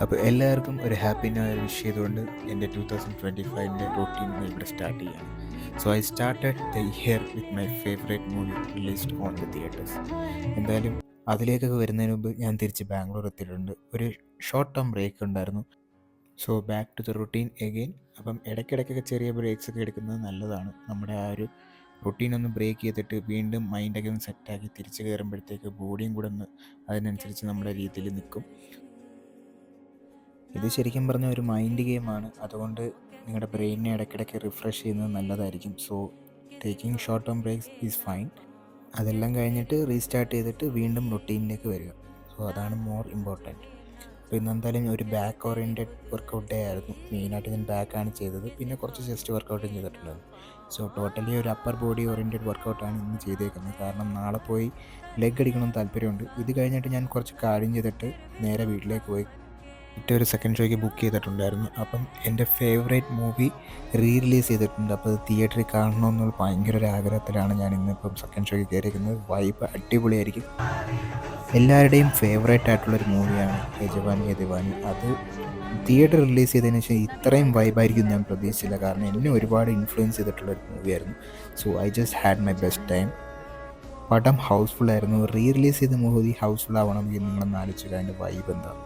അപ്പോൾ എല്ലാവർക്കും ഒരു ഹാപ്പി ന്യൂ ഇയർ വിഷ് ചെയ്തുകൊണ്ട് എൻ്റെ 2025 റൂട്ടീൻ ഇവിടെ സ്റ്റാർട്ട് ചെയ്യാണ്. So I started the year with my favourite movie released on the theatres. എന്തായാലും അതിലേക്കൊക്കെ വരുന്നതിന് മുമ്പ് ഞാൻ തിരിച്ച് ബാംഗ്ലൂർ എത്തിയിട്ടുണ്ട്. ഒരു ഷോർട്ട് ടേം ബ്രേക്ക് ഉണ്ടായിരുന്നു. So back to the routine again. അപ്പം ഇടയ്ക്കിടയ്ക്കൊക്കെ ചെറിയ ബ്രേക്സ് ഒക്കെ എടുക്കുന്നത് നല്ലതാണ്. നമ്മുടെ ആ ഒരു റുട്ടീൻ ഒന്ന് ബ്രേക്ക് ചെയ്തിട്ട് വീണ്ടും മൈൻഡൊക്കെ ഒന്ന് സെറ്റാക്കി തിരിച്ച് കയറുമ്പോഴത്തേക്ക് ബോഡിയും കൂടെ ഒന്ന് അതിനനുസരിച്ച് നമ്മുടെ രീതിയിൽ നിൽക്കും. ഇത് ശരിക്കും പറഞ്ഞാൽ ഒരു മൈൻഡ് ഗെയിമാണ്. അതുകൊണ്ട് നിങ്ങളുടെ ബ്രെയിനിനെ ഇടയ്ക്കിടയ്ക്ക് റിഫ്രഷ് ചെയ്യുന്നത് നല്ലതായിരിക്കും. So taking short term breaks is fine. അതെല്ലാം കഴിഞ്ഞിട്ട് റീസ്റ്റാർട്ട് ചെയ്തിട്ട് വീണ്ടും റൊട്ടീനിലേക്ക് വരിക. സോ അതാണ് മോർ ഇമ്പോർട്ടൻറ്റ്. അപ്പോൾ ഇന്നെന്തായാലും ഒരു ബാക്ക് ഓറിയൻറ്റഡ് വർക്കൗട്ട് ഡേ ആയിരുന്നു. മെയിനായിട്ട് ഞാൻ ബാക്കാണ് ചെയ്തത്. പിന്നെ കുറച്ച് ചെസ്റ്റ് വർക്കൗട്ടും ചെയ്തിട്ടുണ്ടായിരുന്നു. സോ ടോട്ടലി ഒരു അപ്പർ ബോഡി ഓറിയൻറ്റഡ് വർക്കൗട്ടാണ് ഇന്ന് ചെയ്തേക്കുന്നത്. കാരണം നാളെ പോയി ലെഗ് അടിക്കണം താല്പര്യമുണ്ട്. ഇത് കഴിഞ്ഞിട്ട് ഞാൻ കുറച്ച് കാര്യം ചെയ്തിട്ട് നേരെ വീട്ടിലേക്ക് പോയി ഒരു സെക്കൻഡ് ഷോയ്ക്ക് ബുക്ക് ചെയ്തിട്ടുണ്ടായിരുന്നു. അപ്പം എൻ്റെ ഫേവറേറ്റ് മൂവി റിലീസ് ചെയ്തിട്ടുണ്ട്. അപ്പോൾ അത് തിയേറ്ററിൽ കാണണമെന്നുള്ള ഭയങ്കര ഒരു ആഗ്രഹത്തിലാണ് ഞാൻ ഇന്നിപ്പം സെക്കൻഡ് ഷോയ്ക്ക് കയറിയിരിക്കുന്നത്. വൈബ് അടിപൊളിയായിരിക്കും. എല്ലാവരുടെയും ഫേവറേറ്റ് ആയിട്ടുള്ളൊരു മൂവിയാണ് യജവാനി യജവാനി. അത് തിയേറ്റർ റിലീസ് ചെയ്തതിന് ശേഷം ഇത്രയും വൈബായിരിക്കും ഞാൻ പ്രതീക്ഷിച്ചില്ല. കാരണം എന്നെ ഒരുപാട് ഇൻഫ്ലുവൻസ് ചെയ്തിട്ടുള്ളൊരു മൂവിയായിരുന്നു. So I just had my best time. പടം ഹൗസ്ഫുൾ ആയിരുന്നു. റിലീസ് ചെയ്ത മൂവി ഹൗസ്ഫുൾ ആവണമെങ്കിൽ നിങ്ങളൊന്ന് ആലോചിക്കുക അതിൻ്റെ വൈബ് എന്താണ്.